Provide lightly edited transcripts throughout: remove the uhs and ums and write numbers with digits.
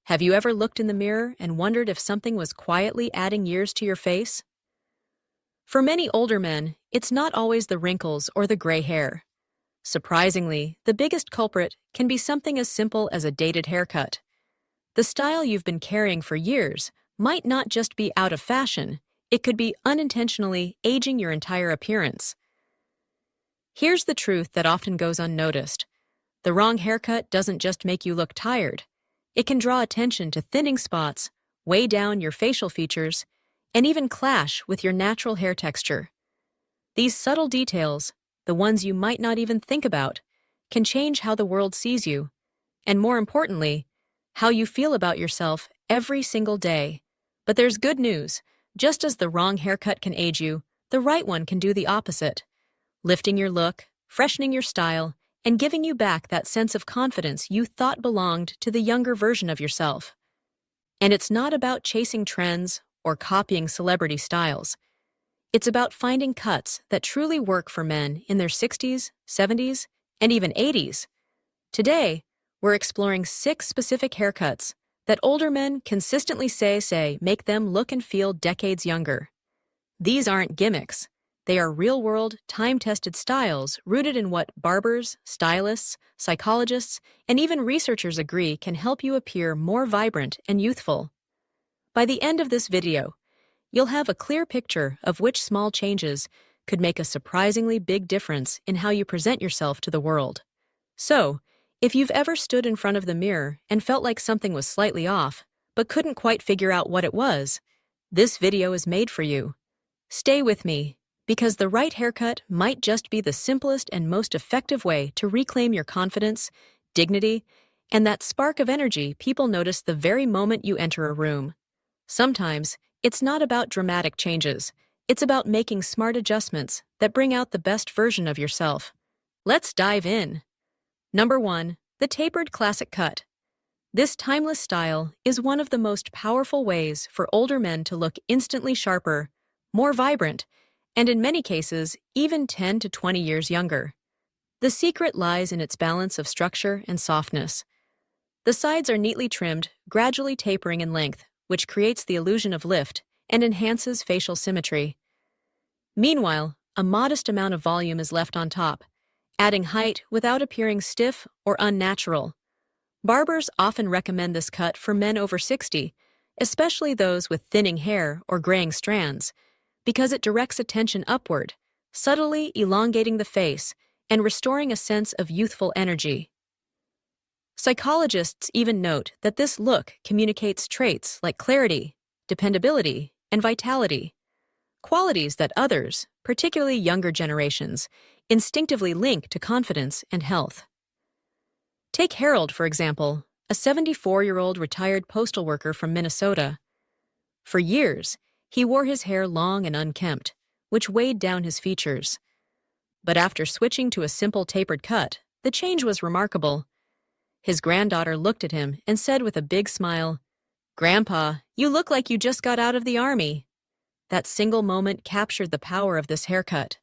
Have you ever looked in the mirror and wondered if something was quietly adding years to your face? For many older men, it's not always the wrinkles or the gray hair. Surprisingly, the biggest culprit can be something as simple as a dated haircut. The style you've been carrying for years might not just be out of fashion, it could be unintentionally aging your entire appearance. Here's the truth that often goes unnoticed. The wrong haircut doesn't just make you look tired. It can draw attention to thinning spots, weigh down your facial features, and even clash with your natural hair texture. These subtle details, the ones you might not even think about, can change how the world sees you, and more importantly, how you feel about yourself every single day. But there's good news. Just as the wrong haircut can age you, the right one can do the opposite, lifting your look, freshening your style, and giving you back that sense of confidence you thought belonged to the younger version of yourself. And it's not about chasing trends or copying celebrity styles. It's about finding cuts that truly work for men in their 60s, 70s, and even 80s. Today, we're exploring 6 specific haircuts that older men consistently say make them look and feel decades younger. These aren't gimmicks. They are real-world, time-tested styles rooted in what barbers, stylists, psychologists, and even researchers agree can help you appear more vibrant and youthful. By the end of this video, you'll have a clear picture of which small changes could make a surprisingly big difference in how you present yourself to the world. So, if you've ever stood in front of the mirror and felt like something was slightly off, but couldn't quite figure out what it was, this video is made for you. Stay with me, because the right haircut might just be the simplest and most effective way to reclaim your confidence, dignity, and that spark of energy people notice the very moment you enter a room. Sometimes, it's not about dramatic changes. It's about making smart adjustments that bring out the best version of yourself. Let's dive in. Number 1. The tapered classic cut. This timeless style is one of the most powerful ways for older men to look instantly sharper, more vibrant, and in many cases, even 10 to 20 years younger. The secret lies in its balance of structure and softness. The sides are neatly trimmed, gradually tapering in length, which creates the illusion of lift and enhances facial symmetry. Meanwhile, a modest amount of volume is left on top, adding height without appearing stiff or unnatural. Barbers often recommend this cut for men over 60, especially those with thinning hair or graying strands, because it directs attention upward, subtly elongating the face and restoring a sense of youthful energy. Psychologists even note that this look communicates traits like clarity, dependability, and vitality, qualities that others, particularly younger generations, instinctively link to confidence and health. Take Harold, for example, a 74-year-old retired postal worker from Minnesota. For years, he wore his hair long and unkempt, which weighed down his features. But after switching to a simple tapered cut, the change was remarkable. His granddaughter looked at him and said with a big smile, "Grandpa, you look like you just got out of the army." That single moment captured the power of this haircut.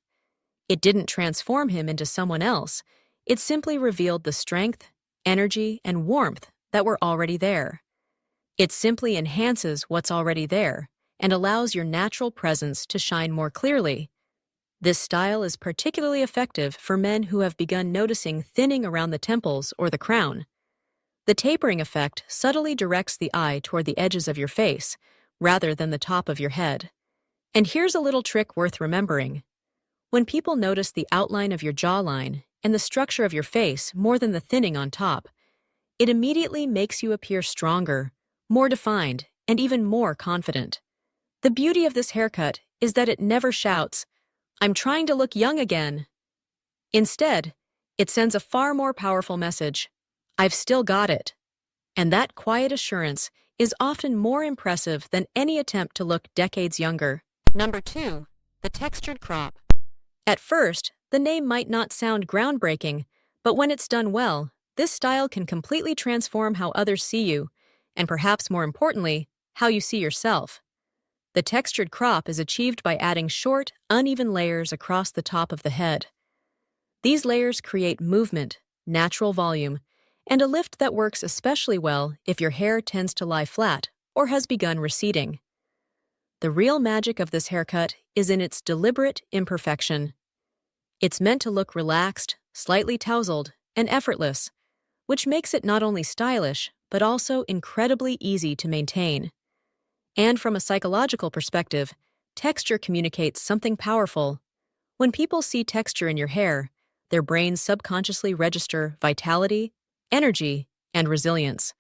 It didn't transform him into someone else. It simply revealed the strength, energy, and warmth that were already there. It simply enhances what's already there and allows your natural presence to shine more clearly. This style is particularly effective for men who have begun noticing thinning around the temples or the crown. The tapering effect subtly directs the eye toward the edges of your face, rather than the top of your head. And here's a little trick worth remembering. When people notice the outline of your jawline and the structure of your face more than the thinning on top, it immediately makes you appear stronger, more defined, and even more confident. The beauty of this haircut is that it never shouts, "I'm trying to look young again." Instead, it sends a far more powerful message, "I've still got it." And that quiet assurance is often more impressive than any attempt to look decades younger. Number 2. The textured crop. At first, the name might not sound groundbreaking, but when it's done well, this style can completely transform how others see you, and perhaps more importantly, how you see yourself. The textured crop is achieved by adding short, uneven layers across the top of the head. These layers create movement, natural volume, and a lift that works especially well if your hair tends to lie flat or has begun receding. The real magic of this haircut is in its deliberate imperfection. It's meant to look relaxed, slightly tousled, and effortless, which makes it not only stylish, but also incredibly easy to maintain. And from a psychological perspective, texture communicates something powerful. When people see texture in your hair, their brains subconsciously register vitality, energy, and resilience,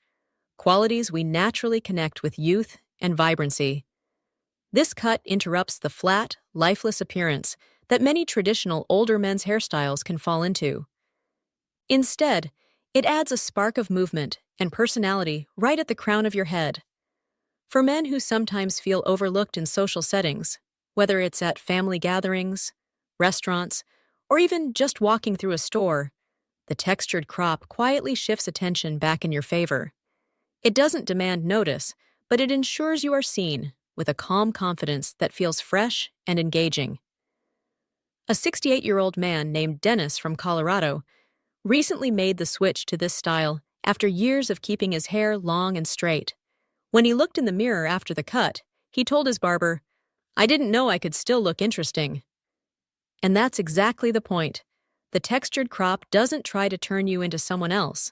qualities we naturally connect with youth and vibrancy. This cut interrupts the flat, lifeless appearance that many traditional older men's hairstyles can fall into. Instead, it adds a spark of movement and personality right at the crown of your head. For men who sometimes feel overlooked in social settings, whether it's at family gatherings, restaurants, or even just walking through a store, the textured crop quietly shifts attention back in your favor. It doesn't demand notice, but it ensures you are seen with a calm confidence that feels fresh and engaging. A 68-year-old man named Dennis from Colorado recently made the switch to this style after years of keeping his hair long and straight. When he looked in the mirror after the cut, he told his barber, "I didn't know I could still look interesting." And that's exactly the point. The textured crop doesn't try to turn you into someone else.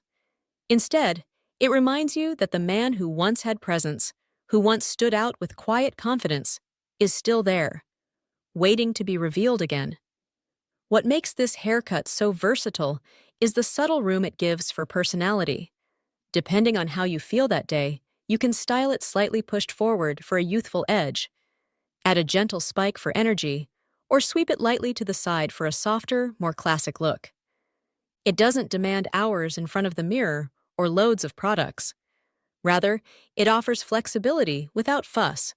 Instead, it reminds you that the man who once had presence, who once stood out with quiet confidence, is still there, waiting to be revealed again. What makes this haircut so versatile is the subtle room it gives for personality. Depending on how you feel that day, you can style it slightly pushed forward for a youthful edge, add a gentle spike for energy, or sweep it lightly to the side for a softer, more classic look. It doesn't demand hours in front of the mirror or loads of products. Rather, it offers flexibility without fuss,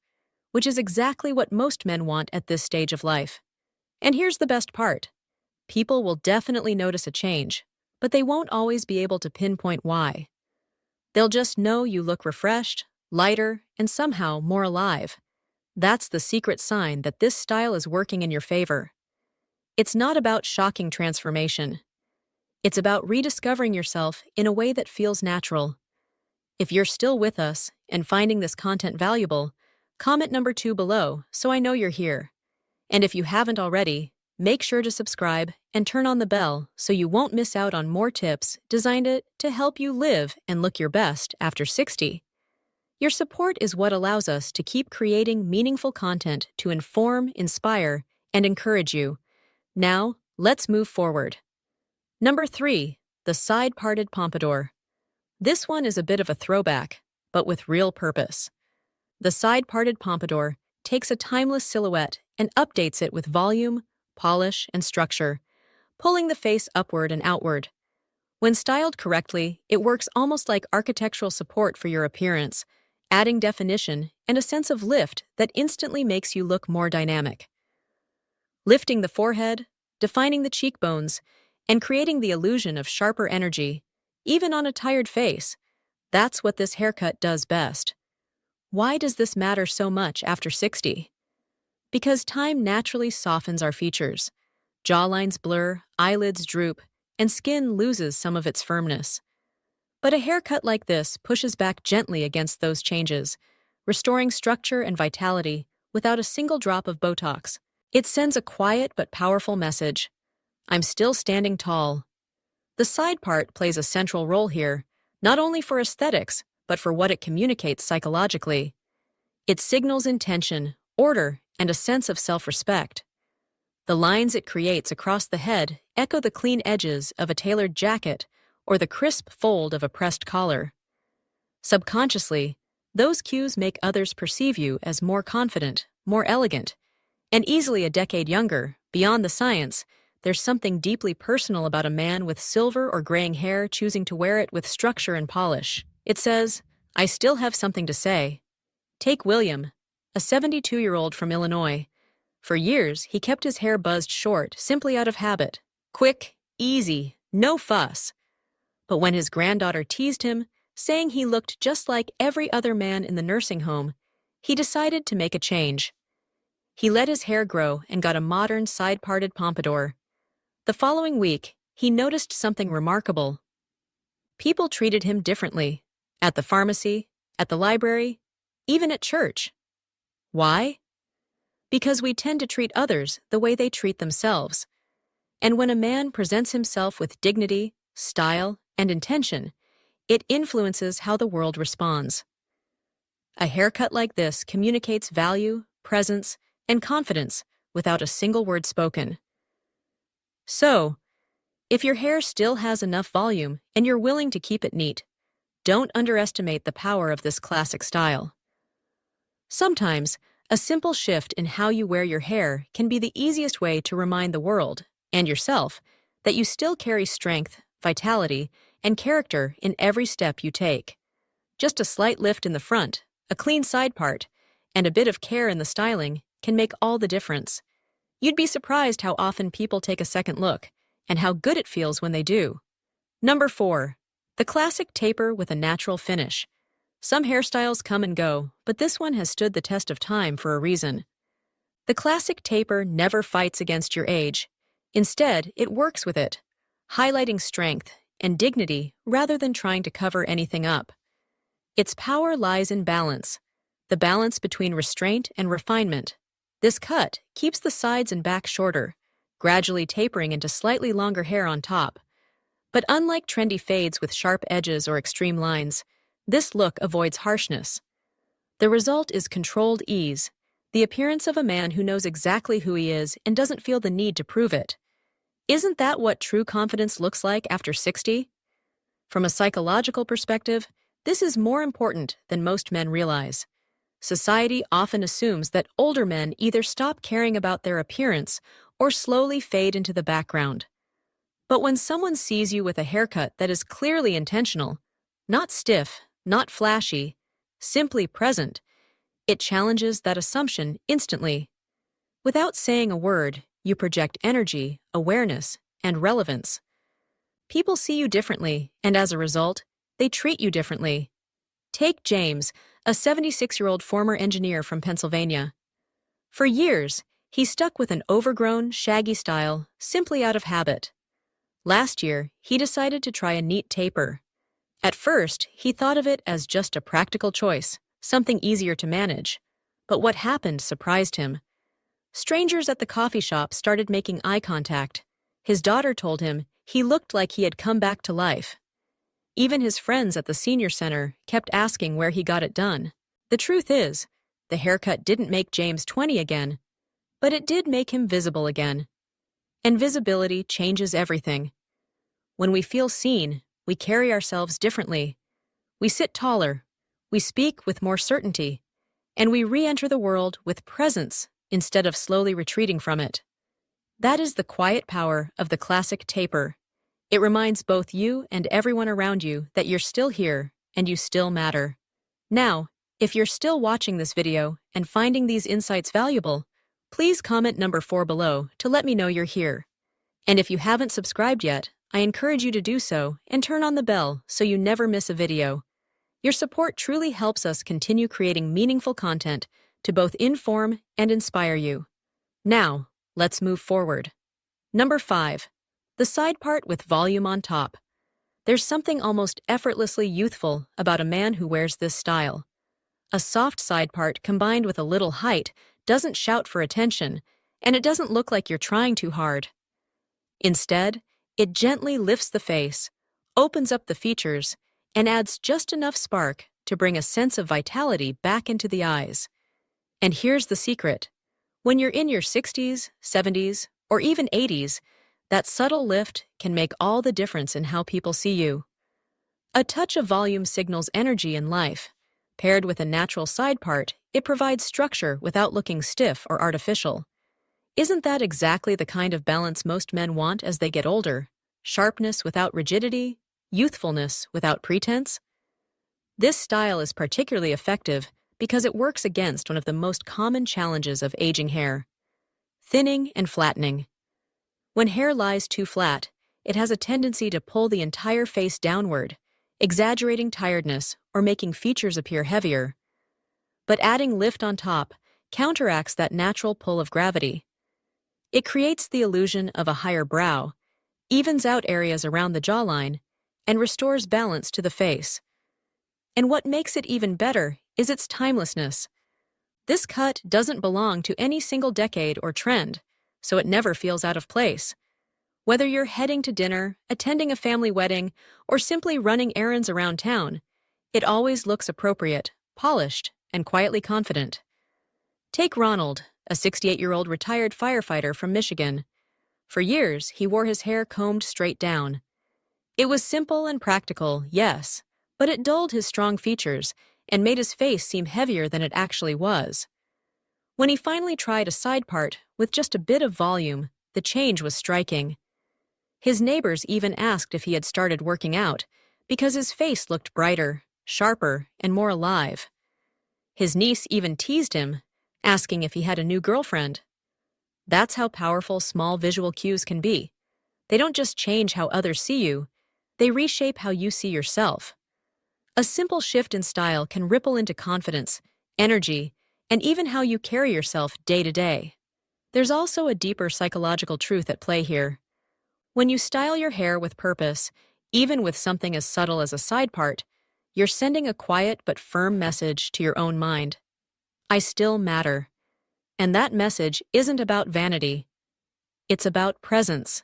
which is exactly what most men want at this stage of life. And here's the best part. People will definitely notice a change, but they won't always be able to pinpoint why. They'll just know you look refreshed, lighter, and somehow more alive. That's the secret sign that this style is working in your favor. It's not about shocking transformation. It's about rediscovering yourself in a way that feels natural. If you're still with us and finding this content valuable, comment number 2 below so I know you're here. And if you haven't already, make sure to subscribe and turn on the bell so you won't miss out on more tips designed to help you live and look your best after 60. Your support is what allows us to keep creating meaningful content to inform, inspire, and encourage you. Now, let's move forward. Number 3, the side-parted pompadour. This one is a bit of a throwback, but with real purpose. The side-parted pompadour takes a timeless silhouette and updates it with volume, polish, and structure, pulling the face upward and outward. When styled correctly, it works almost like architectural support for your appearance, adding definition and a sense of lift that instantly makes you look more dynamic. Lifting the forehead, defining the cheekbones, and creating the illusion of sharper energy, even on a tired face, that's what this haircut does best. Why does this matter so much after 60? Because time naturally softens our features. Jawlines blur, eyelids droop, and skin loses some of its firmness. But a haircut like this pushes back gently against those changes, restoring structure and vitality without a single drop of Botox. It sends a quiet but powerful message. I'm still standing tall. The side part plays a central role here, not only for aesthetics, but for what it communicates psychologically. It signals intention, order, and a sense of self-respect. The lines it creates across the head echo the clean edges of a tailored jacket or the crisp fold of a pressed collar. Subconsciously, those cues make others perceive you as more confident, more elegant, and easily a decade younger. Beyond the science, there's something deeply personal about a man with silver or graying hair choosing to wear it with structure and polish. It says, "I still have something to say." Take William, a 72-year-old from Illinois. For years, he kept his hair buzzed short simply out of habit. Quick, easy, no fuss. But when his granddaughter teased him, saying he looked just like every other man in the nursing home, he decided to make a change. He let his hair grow and got a modern side-parted pompadour. The following week, he noticed something remarkable. People treated him differently. At the pharmacy, at the library, even at church. Why? Because we tend to treat others the way they treat themselves. And when a man presents himself with dignity, style, and intention, it influences how the world responds. A haircut like this communicates value, presence, and confidence without a single word spoken. So, if your hair still has enough volume and you're willing to keep it neat, don't underestimate the power of this classic style. Sometimes, a simple shift in how you wear your hair can be the easiest way to remind the world, and yourself, that you still carry strength, vitality, and character in every step you take. Just a slight lift in the front, a clean side part, and a bit of care in the styling can make all the difference. You'd be surprised how often people take a second look, and how good it feels when they do. Number 4. The classic taper with a natural finish. Some hairstyles come and go, but this one has stood the test of time for a reason. The classic taper never fights against your age. Instead, it works with it, highlighting strength and dignity rather than trying to cover anything up. Its power lies in balance, the balance between restraint and refinement. This cut keeps the sides and back shorter, gradually tapering into slightly longer hair on top. But unlike trendy fades with sharp edges or extreme lines, this look avoids harshness. The result is controlled ease, the appearance of a man who knows exactly who he is and doesn't feel the need to prove it. Isn't that what true confidence looks like after 60? From a psychological perspective, this is more important than most men realize. Society often assumes that older men either stop caring about their appearance or slowly fade into the background. But when someone sees you with a haircut that is clearly intentional, not stiff, not flashy, simply present, it challenges that assumption instantly. Without saying a word, you project energy, awareness, and relevance. People see you differently, and as a result, they treat you differently. Take James, a 76-year-old former engineer from Pennsylvania. For years, he stuck with an overgrown, shaggy style simply out of habit. Last year, he decided to try a neat taper. At first, he thought of it as just a practical choice, something easier to manage. But what happened surprised him. Strangers at the coffee shop started making eye contact. His daughter told him he looked like he had come back to life. Even his friends at the senior center kept asking where he got it done. The truth is, the haircut didn't make James 20 again, but it did make him visible again. And visibility changes everything. When we feel seen, we carry ourselves differently. We sit taller, we speak with more certainty, and we re-enter the world with presence instead of slowly retreating from it. That is the quiet power of the classic taper. It reminds both you and everyone around you that you're still here and you still matter. Now, if you're still watching this video and finding these insights valuable, please comment number 4 below to let me know you're here. And if you haven't subscribed yet, I encourage you to do so and turn on the bell so you never miss a video. Your support truly helps us continue creating meaningful content to both inform and inspire you. Now, let's move forward. Number 5. The side part with volume on top. There's something almost effortlessly youthful about a man who wears this style. A soft side part combined with a little height doesn't shout for attention, and it doesn't look like you're trying too hard. Instead, it gently lifts the face, opens up the features, and adds just enough spark to bring a sense of vitality back into the eyes. And here's the secret. When you're in your 60s, 70s, or even 80s, that subtle lift can make all the difference in how people see you. A touch of volume signals energy and life. Paired with a natural side part, it provides structure without looking stiff or artificial. Isn't that exactly the kind of balance most men want as they get older? Sharpness without rigidity, youthfulness without pretense? This style is particularly effective because it works against one of the most common challenges of aging hair: thinning and flattening. When hair lies too flat, it has a tendency to pull the entire face downward, exaggerating tiredness or making features appear heavier. But adding lift on top counteracts that natural pull of gravity. It creates the illusion of a higher brow, evens out areas around the jawline, and restores balance to the face. And what makes it even better is its timelessness. This cut doesn't belong to any single decade or trend, so it never feels out of place. Whether you're heading to dinner, attending a family wedding, or simply running errands around town, it always looks appropriate, polished, and quietly confident. Take Ronald, a 68-year-old retired firefighter from Michigan. For years, he wore his hair combed straight down. It was simple and practical, yes, but it dulled his strong features and made his face seem heavier than it actually was. When he finally tried a side part with just a bit of volume, the change was striking. His neighbors even asked if he had started working out because his face looked brighter, sharper, and more alive. His niece even teased him, asking if he had a new girlfriend. That's how powerful small visual cues can be. They don't just change how others see you, they reshape how you see yourself. A simple shift in style can ripple into confidence, energy, and even how you carry yourself day to day. There's also a deeper psychological truth at play here. When you style your hair with purpose, even with something as subtle as a side part, you're sending a quiet but firm message to your own mind. I still matter. And that message isn't about vanity. It's about presence.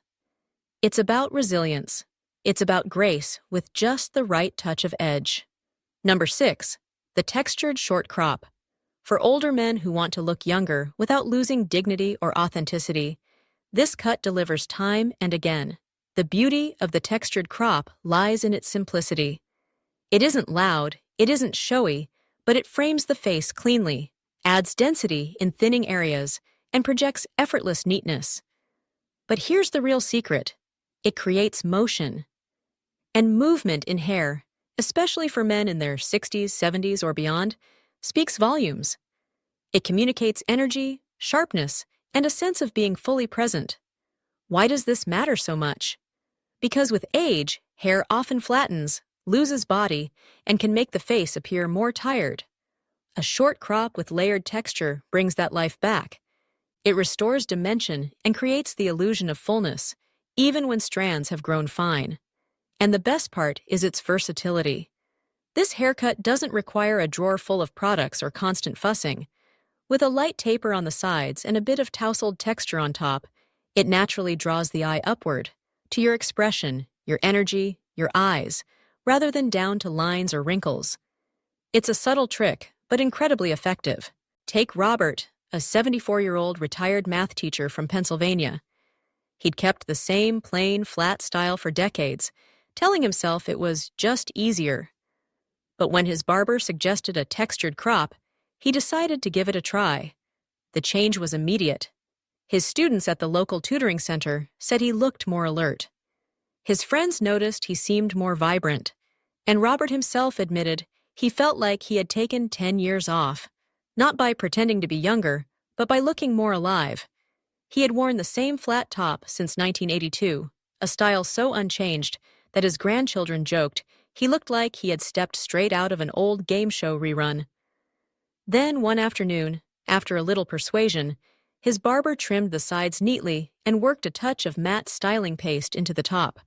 It's about resilience. It's about grace with just the right touch of edge. Number 6, the textured short crop. For older men who want to look younger without losing dignity or authenticity, this cut delivers time and again. The beauty of the textured crop lies in its simplicity. It isn't loud, it isn't showy, but it frames the face cleanly, adds density in thinning areas, and projects effortless neatness. But here's the real secret. It creates motion. And movement in hair, especially for men in their 60s, 70s, or beyond, speaks volumes. It communicates energy, sharpness, and a sense of being fully present. Why does this matter so much? Because with age, hair often flattens, loses body, and can make the face appear more tired. A short crop with layered texture brings that life back. It restores dimension and creates the illusion of fullness, even when strands have grown fine. And the best part is its versatility. This haircut doesn't require a drawer full of products or constant fussing. With a light taper on the sides and a bit of tousled texture on top, it naturally draws the eye upward, to your expression, your energy, your eyes, rather than down to lines or wrinkles. It's a subtle trick, but incredibly effective. Take Robert, a 74-year-old retired math teacher from Pennsylvania. He'd kept the same plain, flat style for decades, telling himself it was just easier. But when his barber suggested a textured crop, he decided to give it a try. The change was immediate. His students at the local tutoring center said he looked more alert. His friends noticed he seemed more vibrant, and Robert himself admitted he felt like he had taken 10 years off, not by pretending to be younger, but by looking more alive. He had worn the same flat top since 1982, a style so unchanged that his grandchildren joked he looked like he had stepped straight out of an old game show rerun. Then one afternoon, after a little persuasion, his barber trimmed the sides neatly and worked a touch of matte styling paste into the top.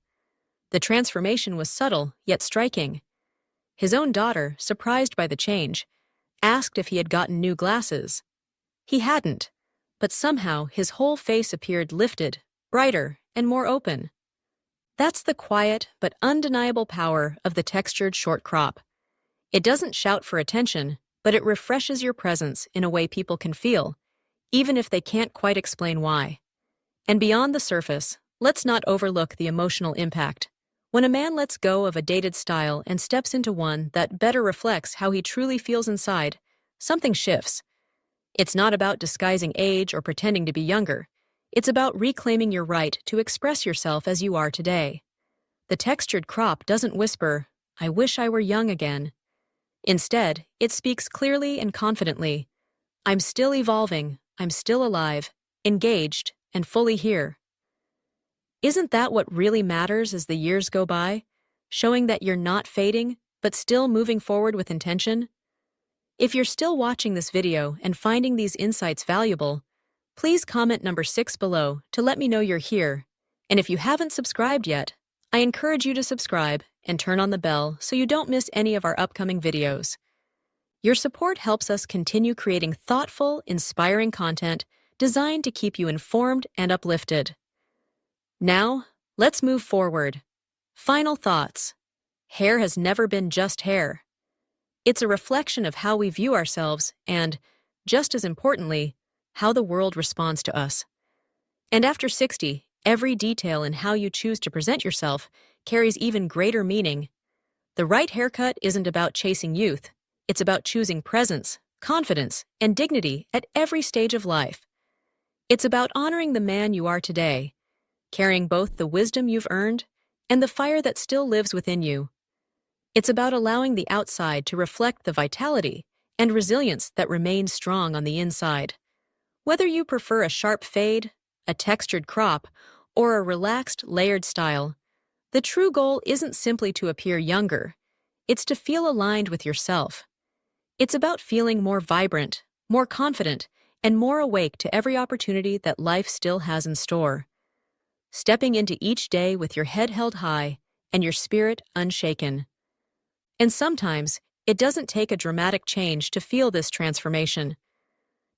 The transformation was subtle, yet striking. His own daughter, surprised by the change, asked if he had gotten new glasses. He hadn't, but somehow his whole face appeared lifted, brighter, and more open. That's the quiet but undeniable power of the textured short crop. It doesn't shout for attention, but it refreshes your presence in a way people can feel, even if they can't quite explain why. And beyond the surface, let's not overlook the emotional impact. When a man lets go of a dated style and steps into one that better reflects how he truly feels inside, something shifts. It's not about disguising age or pretending to be younger. It's about reclaiming your right to express yourself as you are today. The textured crop doesn't whisper, "I wish I were young again." Instead, it speaks clearly and confidently, "I'm still evolving, I'm still alive, engaged, and fully here." Isn't that what really matters as the years go by? Showing that you're not fading, but still moving forward with intention? If you're still watching this video and finding these insights valuable, please comment number 6 below to let me know you're here. And if you haven't subscribed yet, I encourage you to subscribe and turn on the bell so you don't miss any of our upcoming videos. Your support helps us continue creating thoughtful, inspiring content designed to keep you informed and uplifted. Now, let's move forward. Final thoughts. Hair has never been just hair. It's a reflection of how we view ourselves and, just as importantly, how the world responds to us. And after 60, every detail in how you choose to present yourself carries even greater meaning. The right haircut isn't about chasing youth. It's about choosing presence, confidence, and dignity at every stage of life. It's about honoring the man you are today, carrying both the wisdom you've earned and the fire that still lives within you. It's about allowing the outside to reflect the vitality and resilience that remains strong on the inside. Whether you prefer a sharp fade, a textured crop, or a relaxed, layered style, the true goal isn't simply to appear younger. It's to feel aligned with yourself. It's about feeling more vibrant, more confident, and more awake to every opportunity that life still has in store. Stepping into each day with your head held high and your spirit unshaken. And sometimes, it doesn't take a dramatic change to feel this transformation.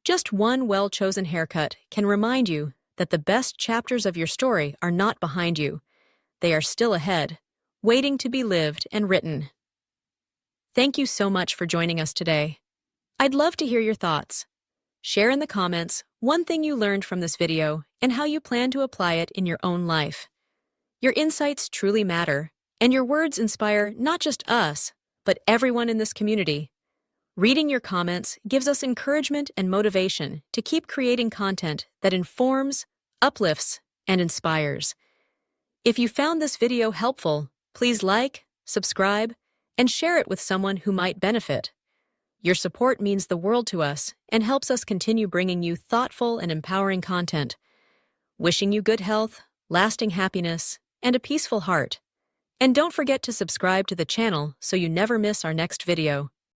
Just one well-chosen haircut can remind you that the best chapters of your story are not behind you. They are still ahead, waiting to be lived and written. Thank you so much for joining us today. I'd love to hear your thoughts. Share in the comments one thing you learned from this video and how you plan to apply it in your own life. Your insights truly matter, and your words inspire not just us, but everyone in this community. Reading your comments gives us encouragement and motivation to keep creating content that informs, uplifts, and inspires. If you found this video helpful, please like, subscribe, and share it with someone who might benefit. Your support means the world to us and helps us continue bringing you thoughtful and empowering content. Wishing you good health, lasting happiness, and a peaceful heart. And don't forget to subscribe to the channel so you never miss our next video.